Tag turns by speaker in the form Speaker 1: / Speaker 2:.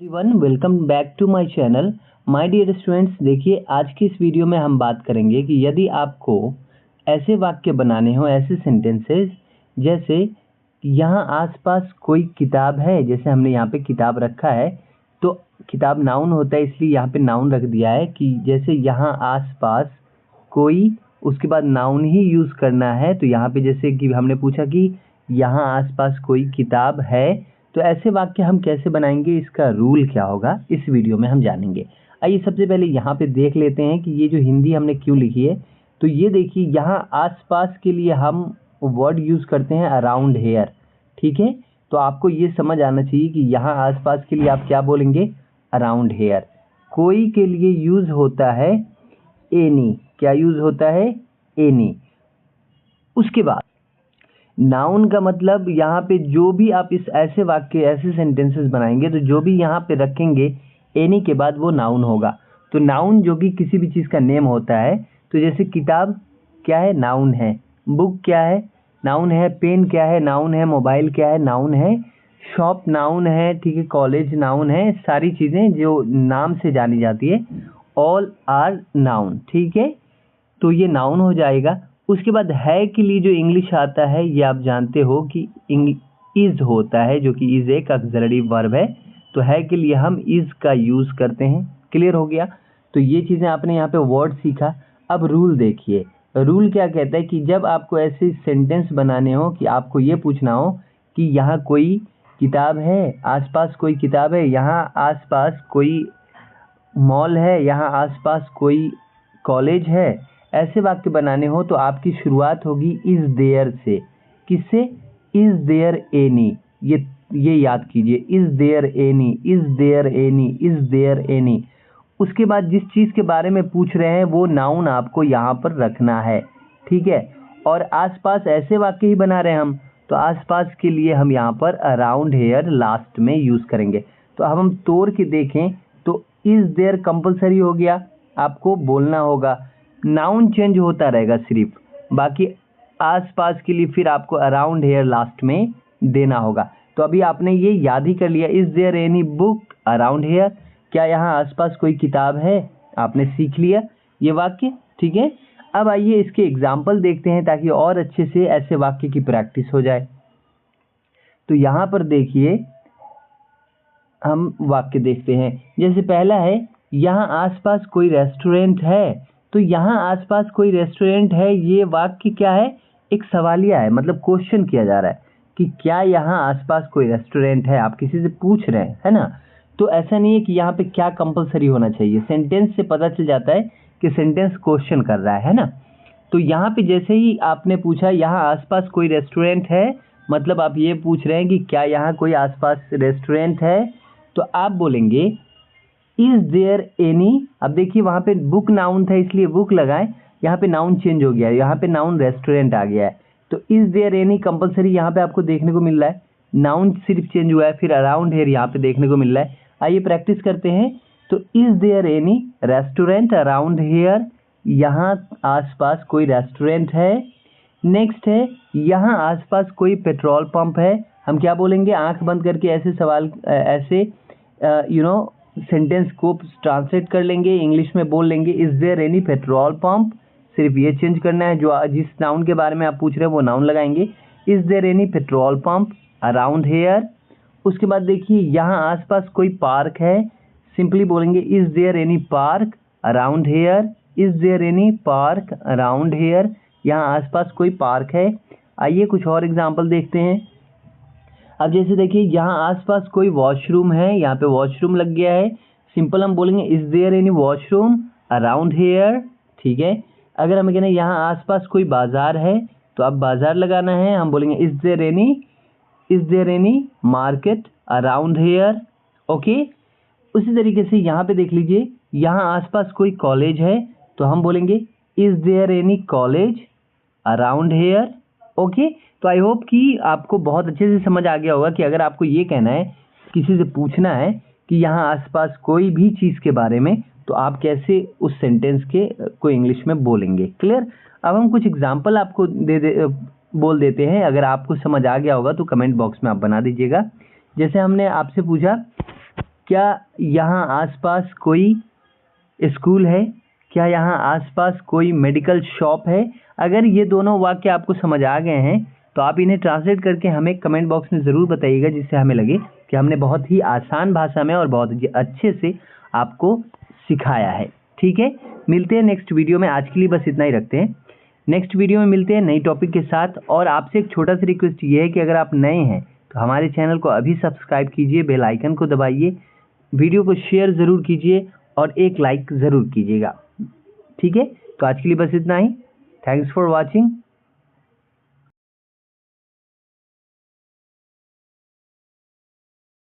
Speaker 1: Everyone welcome back to my channel. My dear students, देखिए आज की इस वीडियो में हम बात करेंगे कि यदि आपको ऐसे वाक्य बनाने हो, ऐसे सेंटेंसेस जैसे यहाँ आसपास कोई किताब है, जैसे हमने यहाँ पे किताब रखा है तो किताब नाउन होता है इसलिए यहाँ पे नाउन रख दिया है कि जैसे यहाँ आसपास कोई, उसके बाद नाउन ही यूज़ करना है। तो यहाँ पे जैसे कि हमने पूछा कि यहाँ आसपास कोई किताब है, तो ऐसे वाक्य हम कैसे बनाएंगे, इसका रूल क्या होगा इस वीडियो में हम जानेंगे। आइए सबसे पहले यहाँ पे देख लेते हैं कि ये जो हिंदी हमने क्यों लिखी है। तो ये देखिए, यहाँ आसपास के लिए हम वर्ड यूज़ करते हैं अराउंड हेयर, ठीक है। तो आपको ये समझ आना चाहिए कि यहाँ आसपास के लिए आप क्या बोलेंगे, अराउंड हेयर। कोई के लिए यूज़ होता है एनी, क्या यूज़ होता है, एनी। उसके बाद नाउन का मतलब यहाँ पे जो भी आप इस ऐसे वाक्य, ऐसे सेंटेंसेस बनाएंगे तो जो भी यहाँ पे रखेंगे एनी के बाद वो नाउन होगा। तो नाउन जो कि किसी भी चीज़ का नेम होता है, तो जैसे किताब क्या है, नाउन है। बुक क्या है, नाउन है। पेन क्या है, नाउन है। मोबाइल क्या है, नाउन है। शॉप नाउन है, ठीक है। कॉलेज नाउन है। सारी चीज़ें जो नाम से जानी जाती है, ऑल आर नाउन, ठीक है। तो ये नाउन हो जाएगा। उसके बाद है के लिए जो इंग्लिश आता है, ये आप जानते हो कि इज होता है, जो कि इज एक ऑक्सिलरी वर्ब है। तो है के लिए हम इज का यूज़ करते हैं। क्लियर हो गया। तो ये चीज़ें आपने यहाँ पे वर्ड सीखा। अब रूल देखिए, रूल क्या कहता है कि जब आपको ऐसे सेंटेंस बनाने हो कि आपको ये पूछना हो कि यहाँ कोई किताब है, आसपास कोई किताब है, यहाँ आसपास कोई मॉल है, यहाँ आसपास कोई कॉलेज है, ऐसे वाक्य बनाने हो तो आपकी शुरुआत होगी इज देयर से। किससे, इज देयर एनी। ये याद कीजिए, is there any, is there any, is there any. उसके बाद जिस चीज़ के बारे में पूछ रहे हैं वो नाउन आपको यहाँ पर रखना है, ठीक है। और आसपास ऐसे वाक्य ही बना रहे हैं हम, तो आसपास के लिए हम यहाँ पर अराउंड हेयर लास्ट में यूज़ करेंगे। तो अब हम तोड़ के देखें तो इज देयर कंपलसरी हो गया, आपको बोलना होगा। नाउन चेंज होता रहेगा सिर्फ, बाकी आसपास के लिए फिर आपको अराउंड हेयर लास्ट में देना होगा। तो अभी आपने ये याद ही कर लिया, is there any book around here, क्या यहाँ आसपास कोई किताब है। आपने सीख लिया ये वाक्य, ठीक है। अब आइए इसके एग्जाम्पल देखते हैं ताकि और अच्छे से ऐसे वाक्य की प्रैक्टिस हो जाए। तो यहाँ पर देखिए, हम वाक्य देखते हैं। जैसे पहला है, यहाँ आसपास कोई रेस्टोरेंट है। तो यहाँ आसपास कोई रेस्टोरेंट है, ये वाक्य क्या है, एक सवालिया है, मतलब क्वेश्चन किया जा रहा है कि क्या यहाँ आसपास कोई रेस्टोरेंट है। आप किसी से पूछ रहे हैं, है ना। तो ऐसा नहीं है कि यहाँ पे क्या कंपलसरी होना चाहिए, सेंटेंस से पता चल जाता है कि सेंटेंस क्वेश्चन कर रहा है ना। तो यहाँ पे जैसे ही आपने पूछा यहाँ आसपास कोई रेस्टोरेंट है, मतलब आप ये पूछ रहे हैं कि क्या यहाँ कोई आसपास रेस्टोरेंट है, तो आप बोलेंगे इज देयर एनी। अब देखिए वहाँ पे बुक नाउन था इसलिए बुक लगाए, यहाँ पे नाउन चेंज हो गया है, यहाँ पे नाउन रेस्टोरेंट आ गया है। तो इज देयर एनी कंपलसरी यहाँ पे आपको देखने को मिल रहा है, नाउन सिर्फ चेंज हुआ है, फिर अराउंड हेयर यहाँ पे देखने को मिल रहा है। आइए प्रैक्टिस करते हैं। तो is there any restaurant around here, यहाँ आसपास कोई रेस्टोरेंट है। नेक्स्ट है, यहाँ आसपास कोई पेट्रोल पंप है। हम क्या बोलेंगे, आंख बंद करके ऐसे सवाल, ऐसे सेंटेंस को ट्रांसलेट कर लेंगे, इंग्लिश में बोल लेंगे is there any petrol pump. सिर्फ ये चेंज करना है, जो जिस नाउन के बारे में आप पूछ रहे हैं वो नाउन लगाएंगे, is there any petrol pump around here. उसके बाद देखिए, यहाँ आसपास कोई पार्क है, सिंपली बोलेंगे is there any park around here, is there any park around here, यहाँ आसपास कोई पार्क है। आइए कुछ और एग्जाम्पल देखते हैं। अब जैसे देखिए, यहाँ आसपास कोई वॉशरूम है, यहाँ पे वॉशरूम लग गया है, सिंपल हम बोलेंगे is there any washroom around here, ठीक है। अगर हमें कहना है यहाँ आसपास कोई बाजार है, तो अब बाजार लगाना है, हम बोलेंगे is there any market around here, okay. उसी तरीके से यहाँ पे देख लीजिए, यहाँ आसपास कोई कॉलेज है, तो हम बोलेंगे is there any college around here, okay. तो आई होप कि आपको बहुत अच्छे से समझ आ गया होगा कि अगर आपको ये कहना है, किसी से पूछना है कि यहाँ आसपास कोई भी चीज़ के बारे में, तो आप कैसे उस सेंटेंस के को इंग्लिश में बोलेंगे। क्लियर। अब हम कुछ एग्जांपल आपको बोल देते हैं, अगर आपको समझ आ गया होगा तो कमेंट बॉक्स में आप बना दीजिएगा। जैसे हमने आपसे पूछा क्या यहाँ आसपास कोई स्कूल है? क्या यहाँ आसपास कोई मेडिकल शॉप है? अगर ये दोनों वाक्य आपको समझ आ गए हैं तो आप इन्हें ट्रांसलेट करके हमें कमेंट बॉक्स में ज़रूर बताइएगा, जिससे हमें लगे कि हमने बहुत ही आसान भाषा में और बहुत ही अच्छे से आपको सिखाया है। ठीक है, मिलते हैं नेक्स्ट वीडियो में। आज के लिए बस इतना ही रखते हैं। नेक्स्ट वीडियो में मिलते हैं नई टॉपिक के साथ। और आपसे एक छोटा सा रिक्वेस्ट ये है कि अगर आप नए हैं तो हमारे चैनल को अभी सब्सक्राइब कीजिए, बेल आइकन को दबाइए, वीडियो को शेयर ज़रूर कीजिए और एक लाइक ज़रूर कीजिएगा। ठीक है, तो आज के लिए बस इतना ही। Thanks for watching.